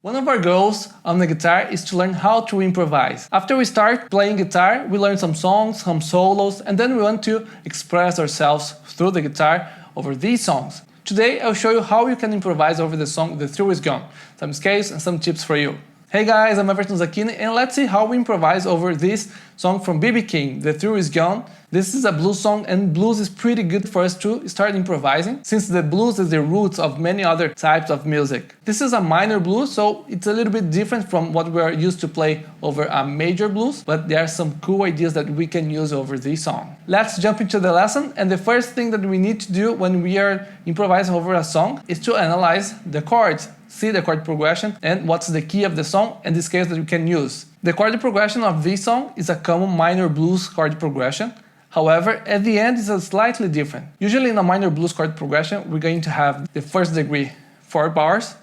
One of our goals on the guitar is to learn how to improvise. After we start playing guitar, we learn some songs, some solos, and then we want to express ourselves through the guitar over these songs. Today I'll show you how you can improvise over the song The Thrill Is Gone, some scales and some tips for you. Hey guys, I'm Everton Zaquini, and let's see how we improvise over this song from B.B. King, The Thrill Is Gone. This is a blues song, and blues is pretty good for us to start improvising, since the blues is the roots of many other types of music. This is a minor blues, so it's a little bit different from what we are used to play over a major blues, but there are some cool ideas that we can use over this song. Let's jump into the lesson, and the first thing that we need to do when we are improvising over a song is to analyze the chords. See the chord progression and what's the key of the song and the scales that you can use. The chord progression of this song is a common minor blues chord progression. However, at the end it's slightly different. Usually in a minor blues chord progression, we're going to have the first degree 4 bars,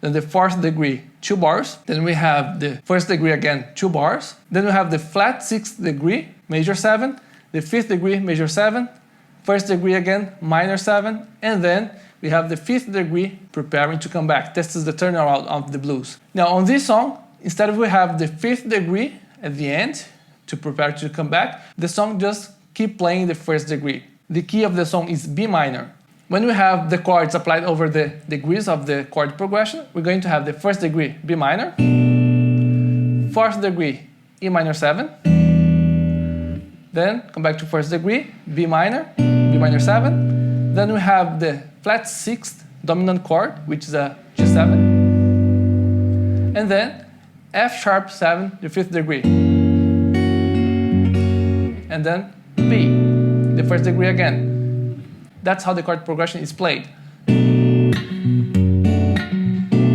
then the fourth degree 2 bars, then we have the first degree again 2 bars, then we have the flat 6th degree major 7, the 5th degree major 7, first degree again minor 7, and then we have the 5th degree preparing to come back. This is the turnaround of the blues. Now on this song, instead of we have the 5th degree at the end to prepare to come back, the song just keep playing the first degree. The key of the song is B minor. When we have the chords applied over the degrees of the chord progression, we're going to have the first degree B minor, fourth degree E minor 7, then come back to first degree B minor 7, then we have the flat 6th dominant chord, which is a G7, and then F sharp 7, the 5th degree, and then B, the first degree again. That's how the chord progression is played.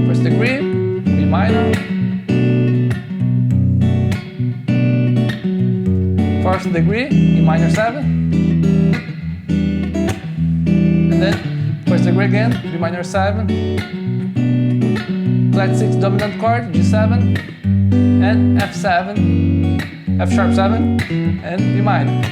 First degree, B minor, fourth degree, E minor 7, and then first degree again, B minor 7, flat 6 dominant chord, G7, and F7, F sharp 7, and B minor.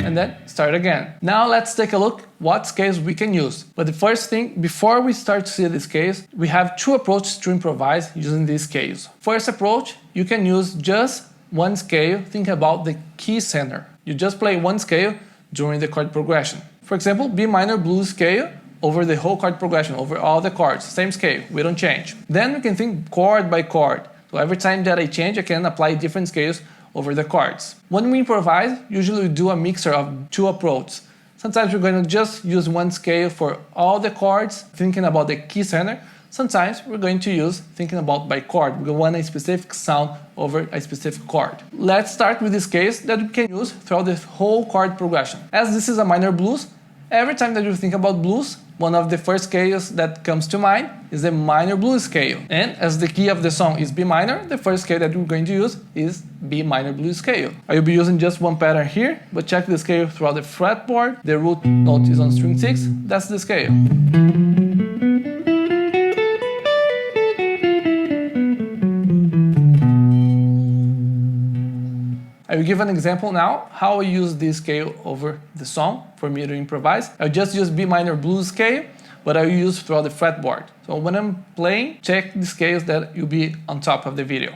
And then start again. Now let's take a look what scales we can use. But the first thing, before we start to see the scales, we have two approaches to improvise using these scales. First approach, you can use just one scale. Think about the key center. You just play one scale during the chord progression. For example, B minor blues scale over the whole chord progression, over all the chords, same scale, we don't change. Then we can think chord by chord. So every time that I change, I can apply different scales over the chords. When we improvise, usually we do a mixture of two approaches. Sometimes we're going to just use one scale for all the chords, thinking about the key center. Sometimes we're going to use thinking about by chord. We want a specific sound over a specific chord. Let's start with this case that we can use throughout the whole chord progression. As this is a minor blues, every time that you think about blues, one of the first scales that comes to mind is the minor blues scale. And as the key of the song is B minor, the first scale that we're going to use is B minor blues scale. I will be using just one pattern here, but check the scale throughout the fretboard. The root note is on string 6, that's the scale. I will give an example now how I use this scale over the song for me to improvise. I'll just use B minor blues scale, but I'll use throughout the fretboard. So when I'm playing, check the scales that will be on top of the video.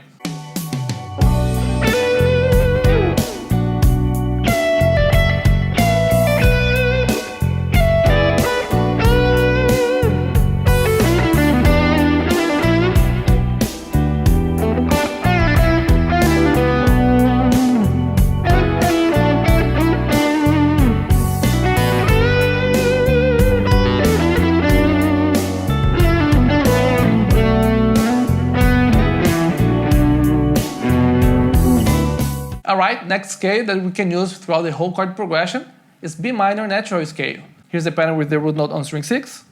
Alright, next scale that we can use throughout the whole chord progression is B minor natural scale. Here's the pattern with the root note on string 6.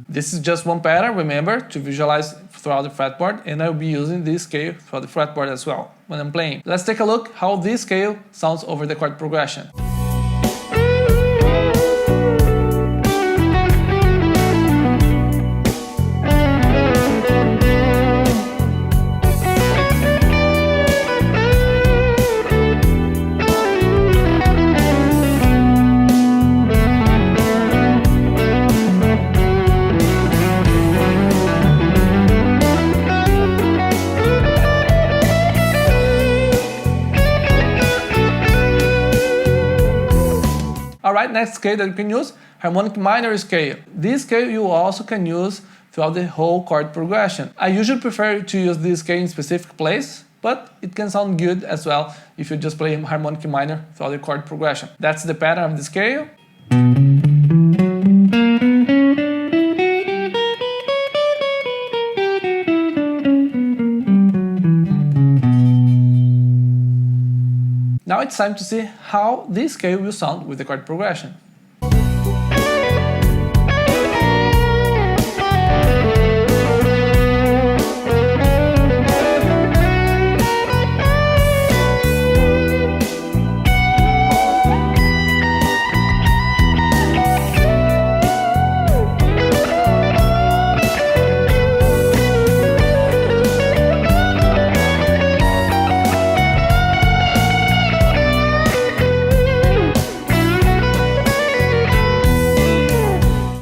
This is just one pattern, remember, to visualize throughout the fretboard, and I'll be using this scale throughout the fretboard as well when I'm playing. Let's take a look how this scale sounds over the chord progression. Alright, next scale that you can use, harmonic minor scale. This scale you also can use throughout the whole chord progression. I usually prefer to use this scale in specific place, but it can sound good as well if you just play harmonic minor throughout the chord progression. That's the pattern of the scale. Now it's time to see how this scale will sound with the chord progression.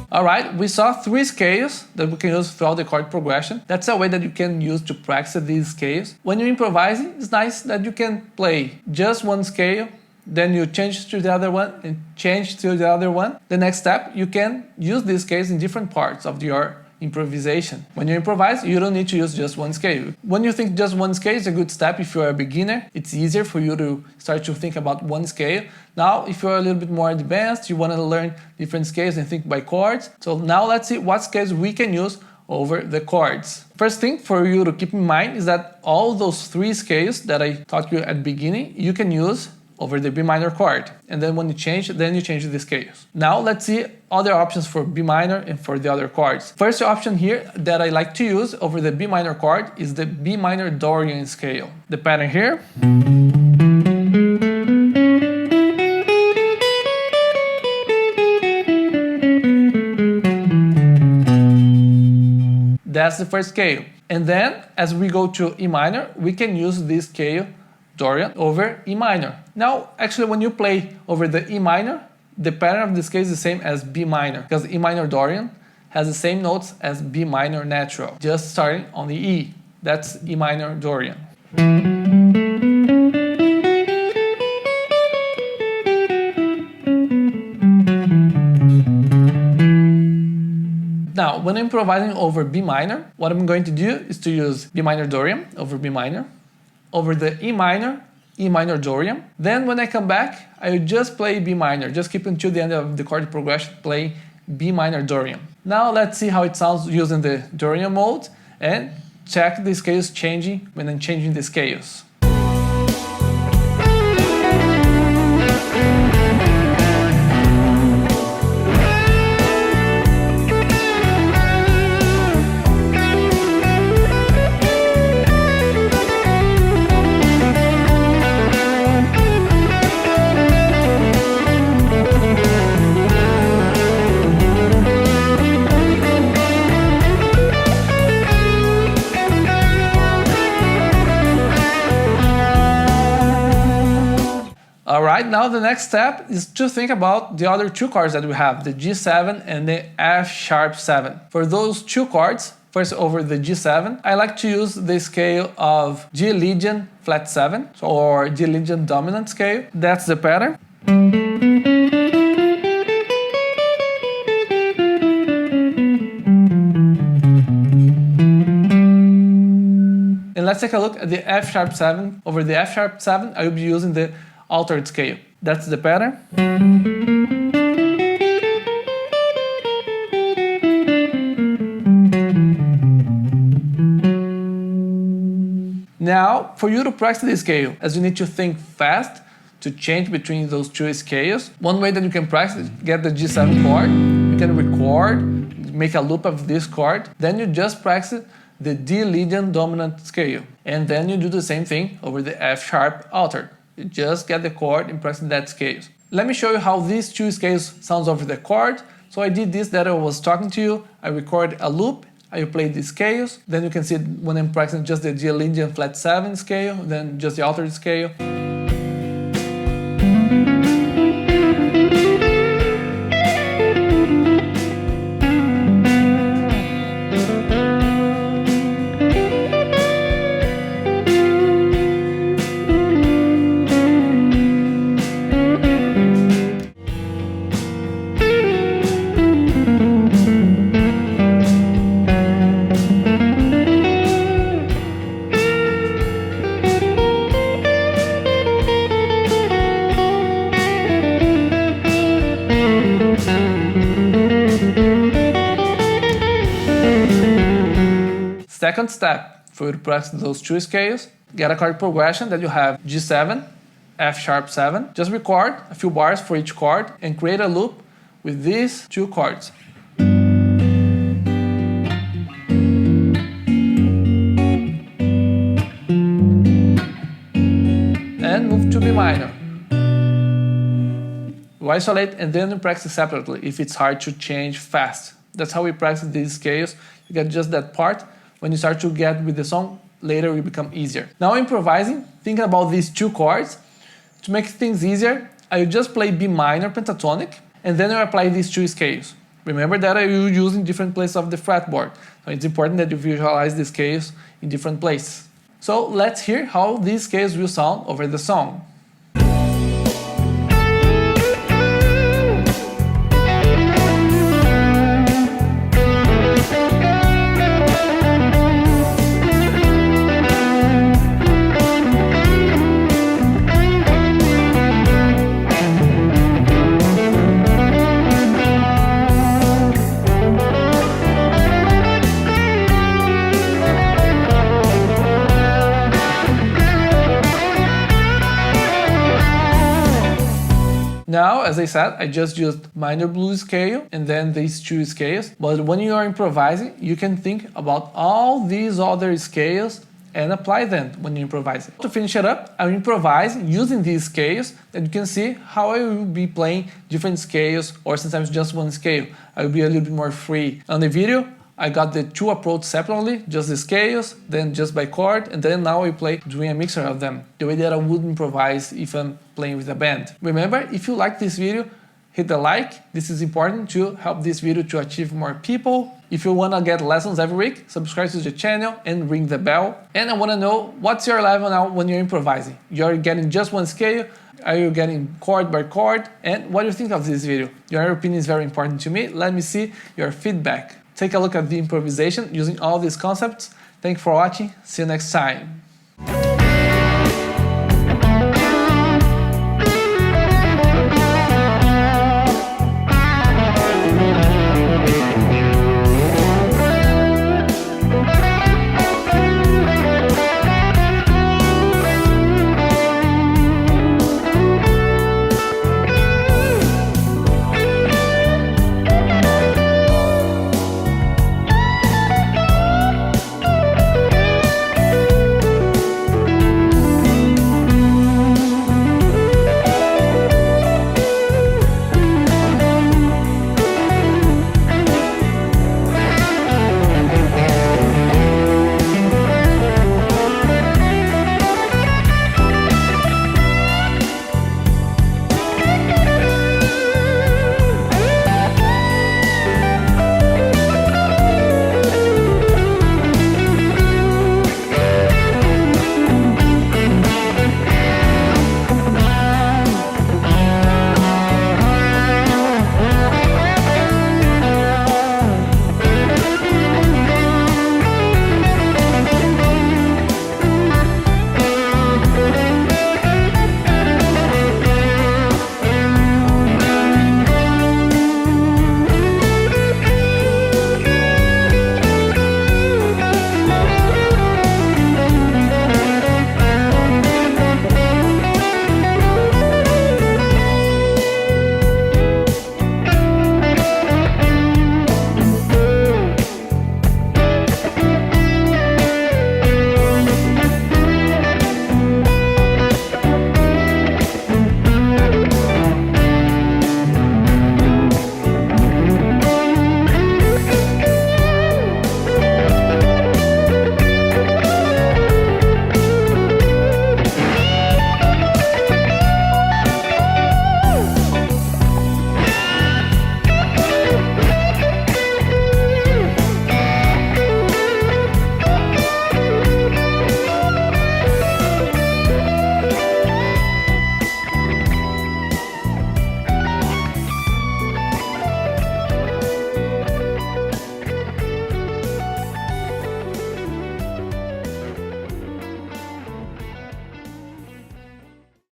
Alright, we saw 3 scales that we can use throughout the chord progression. That's a way that you can use to practice these scales. When you're improvising, it's nice that you can play just one scale, then you change to the other one and change to the other one. The next step, you can use these scales in different parts of your improvisation. When you improvise, you don't need to use just one scale. When you think just one scale is a good step if you're a beginner, it's easier for you to start to think about one scale. Now, if you're a little bit more advanced, you want to learn different scales and think by chords. So now let's see what scales we can use over the chords. First thing for you to keep in mind is that all those 3 scales that I taught you at the beginning, you can use over the B minor chord. And then when you change, then you change the scales. Now let's see other options for B minor and for the other chords. First option here that I like to use over the B minor chord is the B minor Dorian scale. The pattern here. That's the first scale. And then as we go to E minor, we can use this scale Dorian over E minor. Now, actually, when you play over the E minor, the pattern of this scale is the same as B minor, because E minor Dorian has the same notes as B minor natural, just starting on the E. That's E minor Dorian. Now, when I'm improvising over B minor, what I'm going to do is to use B minor Dorian over B minor, over the E minor Dorian. Then when I come back, I will just play B minor, just keep until the end of the chord progression, play B minor Dorian. Now let's see how it sounds using the Dorian mode and check the scales changing when I'm changing the scales. Alright, now the next step is to think about the other 2 chords that we have, the G7 and the F#7. For those 2 chords, first over the G7, I like to use the scale of G Legion flat 7, or G Legion dominant scale. That's the pattern. And let's take a look at the F#7. Over the F#7, I will be using the altered scale. That's the pattern. Now, for you to practice the scale, as you need to think fast to change between those 2 scales, one way that you can practice is get the G7 chord, you can record, make a loop of this chord, then you just practice the D Legion dominant scale, and then you do the same thing over the F# altered. You just get the chord and press that scale. Let me show you how these 2 scales sounds over the chord. So I did this that I was talking to you. I record a loop, I play the scales. Then you can see when I'm practicing just the G Legion flat 7 scale, then just the altered scale. Second step, for you to practice those two scales, get a chord progression that you have G7, F sharp 7. Just record a few bars for each chord and create a loop with these two chords. And move to B minor. You isolate and then you practice separately if it's hard to change fast. That's how we practice these scales. You get just that part. When you start to get with the song, later it will become easier. Now improvising, thinking about these two chords, to make things easier, I will just play B minor pentatonic and then I apply these two scales. Remember that I will use in different places of the fretboard, so it's important that you visualize the scales in different places. So let's hear how these scales will sound over the song. Now, as I said, I just used minor blues scale and then these two scales. But when you are improvising, you can think about all these other scales and apply them when you improvise. To finish it up, I'm improvising using these scales, and you can see how I will be playing different scales or sometimes just one scale. I will be a little bit more free. On the video, I got the two approaches separately, just the scales, then just by chord, and then now I play doing a mixture of them, the way that I would improvise if I'm playing with a band. Remember, if you like this video, hit the like. This is important to help this video to achieve more people. If you want to get lessons every week, subscribe to the channel and ring the bell. And I want to know what's your level now when you're improvising. You're getting just one scale? Are you getting chord by chord? And what do you think of this video? Your opinion is very important to me. Let me see your feedback. Take a look at the improvisation using all these concepts. Thank you for watching. See you next time.